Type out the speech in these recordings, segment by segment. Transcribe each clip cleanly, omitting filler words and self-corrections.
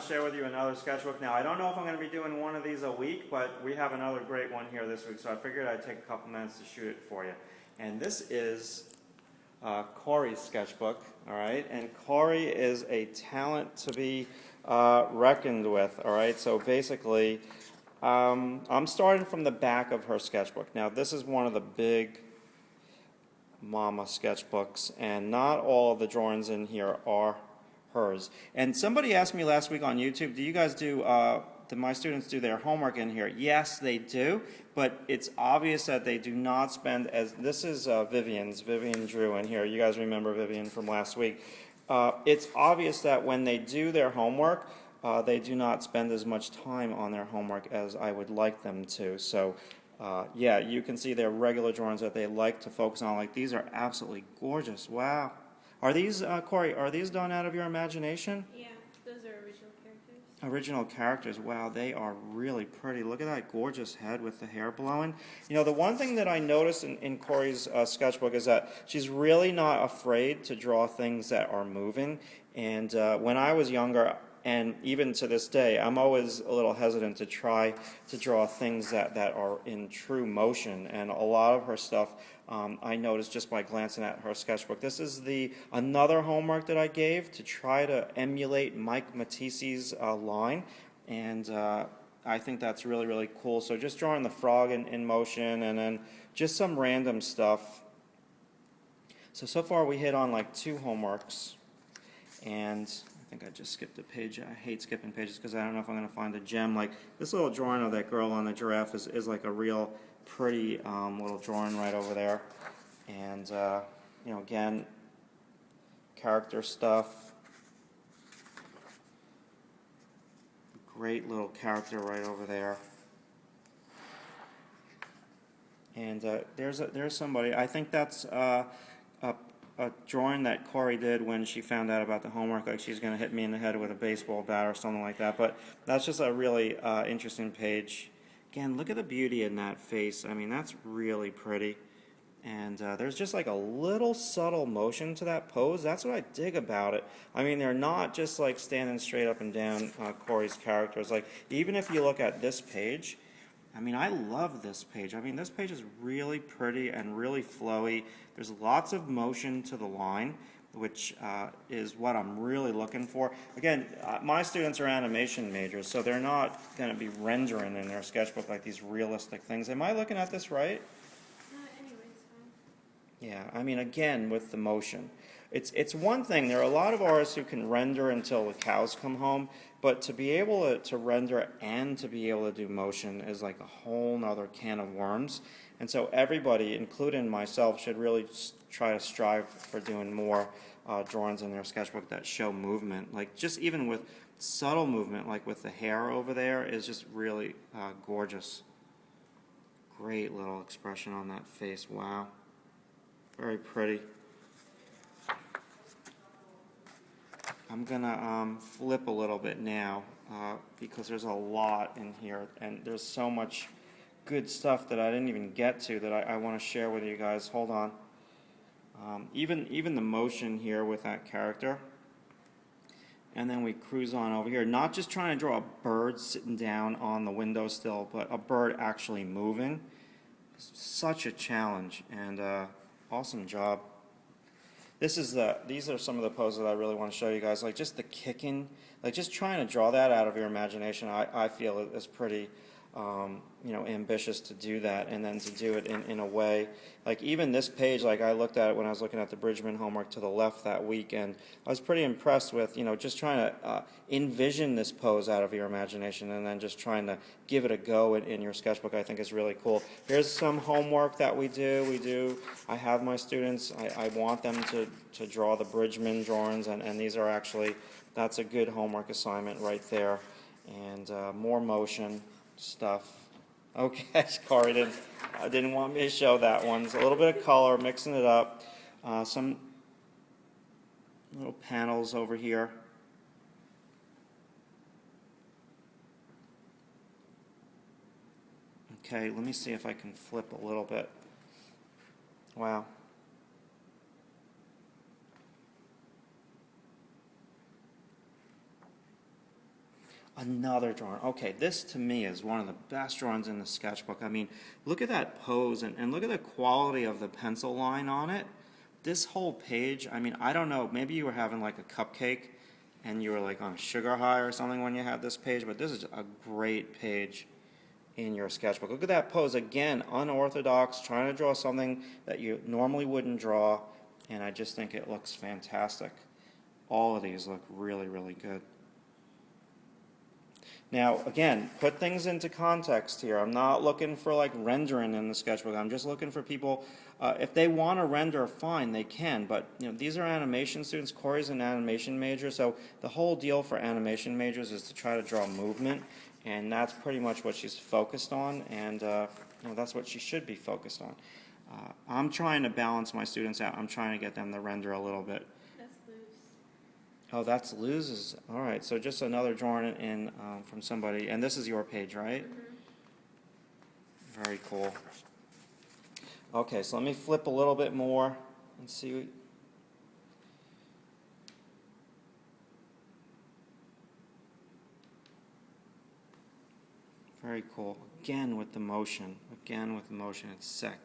want to share with you another sketchbook. Now, I don't know if I'm going to be doing one of these a week, but we have another great one here this week, so I figured I'd take a couple minutes to shoot it for you. And this is Corie's sketchbook, all right? And Corie is a talent to be reckoned with, all right? So basically, I'm starting from the back of her sketchbook. Now, this is one of the big mama sketchbooks, and not all of the drawings in here are hers. And somebody asked me last week on YouTube, do you guys do my students do their homework in here? Yes, they do, but it's obvious that they do not spend as, this is Vivian drew in here. You guys remember Vivian from last week. It's obvious that when they do their homework, they do not spend as much time on their homework as I would like them to. So yeah, you can see their regular drawings that they like to focus on. Like, these are absolutely gorgeous. Wow. Are these, Corie, are these done out of your imagination? Yeah, those are original characters. Original characters. Wow, they are really pretty. Look at that gorgeous head with the hair blowing. You know, the one thing that I noticed in Corie's sketchbook is that she's really not afraid to draw things that are moving. And when I was younger, and even to this day, I'm always a little hesitant to try to draw things that are in true motion. And a lot of her stuff I noticed just by glancing at her sketchbook. This is another homework that I gave to try to emulate Mike Matisse's line. And I think that's really, really cool. So just drawing the frog in motion, and then just some random stuff. So far we hit on like 2 homeworks. And I think I just skipped a page. I hate skipping pages because I don't know if I'm going to find a gem. Like this little drawing of that girl on the giraffe is like a real pretty little drawing right over there. And, you know, again, character stuff. Great little character right over there. And there's somebody. I think that's a drawing that Corie did when she found out about the homework, like she's going to hit me in the head with a baseball bat or something like that. But that's just a really interesting page. Again, look at the beauty in that face. I mean, that's really pretty. And there's just like a little subtle motion to that pose. That's what I dig about it. I mean, they're not just like standing straight up and down, Corie's characters. Like, even if you look at this page, I mean, I love this page. I mean, this page is really pretty and really flowy. There's lots of motion to the line, which is what I'm really looking for. Again, my students are animation majors, so they're not going to be rendering in their sketchbook like these realistic things. Am I looking at this right? Anyway, it's fine. Yeah, I mean, again, with the motion. It's one thing. There are a lot of artists who can render until the cows come home, but to be able to render and to be able to do motion is like a whole nother can of worms. And so everybody, including myself, should really try to strive for doing more drawings in their sketchbook that show movement. Like, just even with subtle movement, like with the hair over there, is just really gorgeous. Great little expression on that face. Wow. Very pretty. I'm going to flip a little bit now because there's a lot in here, and there's so much good stuff that I didn't even get to that I want to share with you guys. Hold on. Even the motion here with that character. And then we cruise on over here. Not just trying to draw a bird sitting down on the windowsill, but a bird actually moving. Such a challenge, and awesome job. These are some of the poses that I really want to show you guys. Like just the kicking, like just trying to draw that out of your imagination. I feel is pretty, you know, ambitious to do that, and then to do it in a way. Like even this page, like I looked at it when I was looking at the Bridgman homework to the left that week, and I was pretty impressed with, you know, just trying to envision this pose out of your imagination, and then just trying to give it a go in your sketchbook. I think is really cool. Here's some homework that we do. I have my students, I want them to draw the Bridgman drawings, and these are actually, that's a good homework assignment right there. And more motion stuff. Okay, Corie didn't want me to show that one. It's a little bit of color, mixing it up. Some little panels over here. Okay, let me see if I can flip a little bit. Wow. Another drawing. Okay, this to me is one of the best drawings in the sketchbook. I mean, look at that pose and look at the quality of the pencil line on it. This whole page, I mean, I don't know, maybe you were having like a cupcake and you were like on a sugar high or something when you had this page, but this is a great page in your sketchbook. Look at that pose again, unorthodox, trying to draw something that you normally wouldn't draw, and I just think it looks fantastic. All of these look really, really good. Now, again, put things into context here. I'm not looking for like rendering in the sketchbook. I'm just looking for people, if they want to render, fine, they can. But you know, these are animation students. Corey's an animation major, so the whole deal for animation majors is to try to draw movement, and that's pretty much what she's focused on, and you know, that's what she should be focused on. I'm trying to balance my students out. I'm trying to get them to render a little bit. Oh, that's Luz's. All right, so just another drawing in from somebody. And this is your page, right? Mm-hmm. Very cool. Okay, so let me flip a little bit more and see. Very cool. Again with the motion. Again with the motion. It's sick.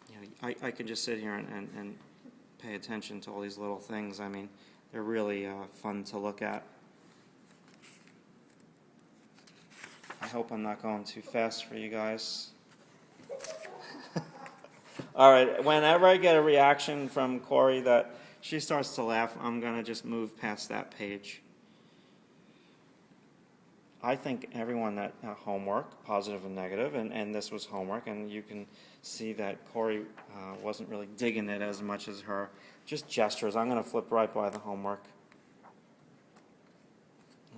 You know, I could just sit here and pay attention to all these little things. I mean, they're really fun to look at. I hope I'm not going too fast for you guys. All right, whenever I get a reaction from Corie that she starts to laugh, I'm going to just move past that page. I think everyone that homework, positive and negative, and this was homework, and you can see that Corie wasn't really digging it as much as her. Just gestures. I'm going to flip right by the homework.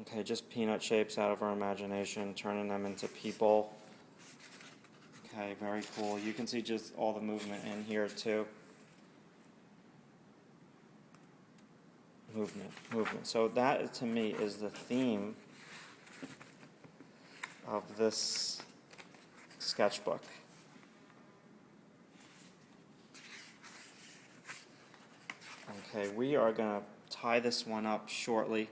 Okay, just peanut shapes out of her imagination, turning them into people. Okay, very cool. You can see just all the movement in here too. Movement, movement. So that, to me, is the theme of this sketchbook. Okay, we are going to tie this one up shortly.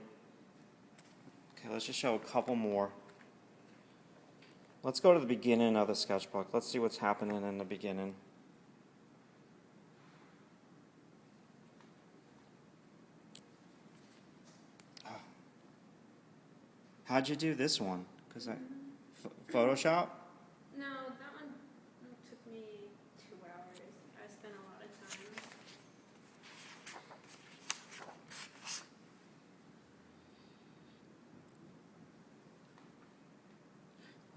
Okay, let's just show a couple more. Let's go to the beginning of the sketchbook. Let's see what's happening in the beginning. Oh. How'd you do this one? Because Photoshop? No, that one took me 2 hours. I spent a lot of time.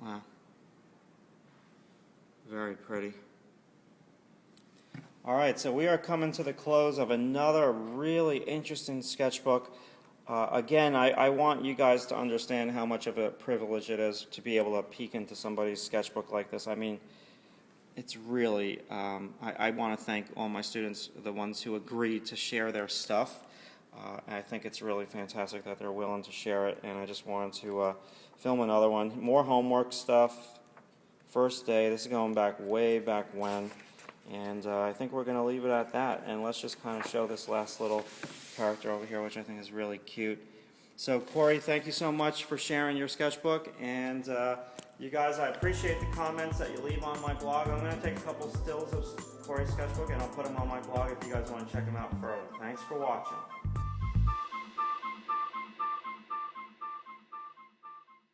Wow. Very pretty. All right, so we are coming to the close of another really interesting sketchbook. Again, I want you guys to understand how much of a privilege it is to be able to peek into somebody's sketchbook like this. I mean, it's really, I want to thank all my students, the ones who agreed to share their stuff. And I think it's really fantastic that they're willing to share it, and I just wanted to film another one. More homework stuff. First day. This is going back way back when. And I think we're going to leave it at that. And let's just kind of show this last little character over here, which I think is really cute. So, Corie, thank you so much for sharing your sketchbook. And you guys, I appreciate the comments that you leave on my blog. I'm going to take a couple stills of Corie's sketchbook, and I'll put them on my blog if you guys want to check them out further. Thanks for watching.